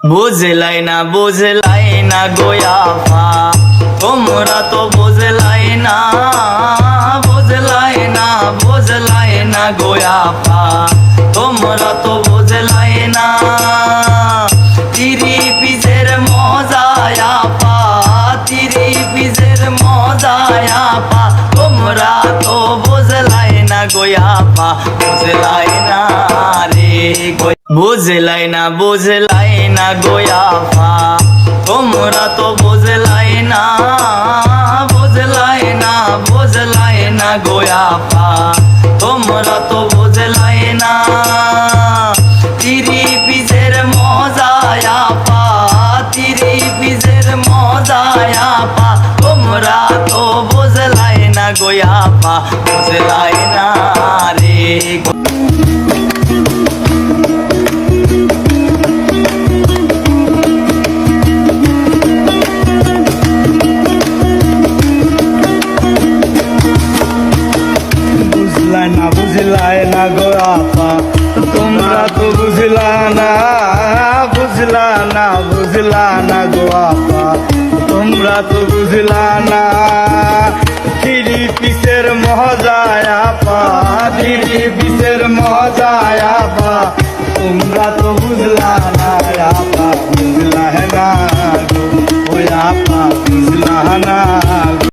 বুঝলাই না গোয়াফা, তোমরা তো বুঝলাই না গোয়াফা, তোমরা তো বুঝলাই না। তিরি পিসের মজায়া পা, তিরি পিসের মজায়া পা, তোমরা তো বুঝলাই না গোয়াফা, বুঝলাই না রে বুঝলাই না গোয়াফা, তোমরা তো বুঝলাই না গোয়াফা, তোমরা তো বুঝলাই না। তিরি পিসের মজায়া পা, তিরি পিসের মজায়া পা, তোমরা তো বুঝলাই না গোয়াফা, বুঝলাই না রে। বুঝলাই না গোয়াফা, তোমরা তো বুঝলা না গোয়াফা, তোমরা তো বুঝলা না। তিরি পিসের মজায়া পা, তিরি পিসের মজায়া পা, তোমরা তো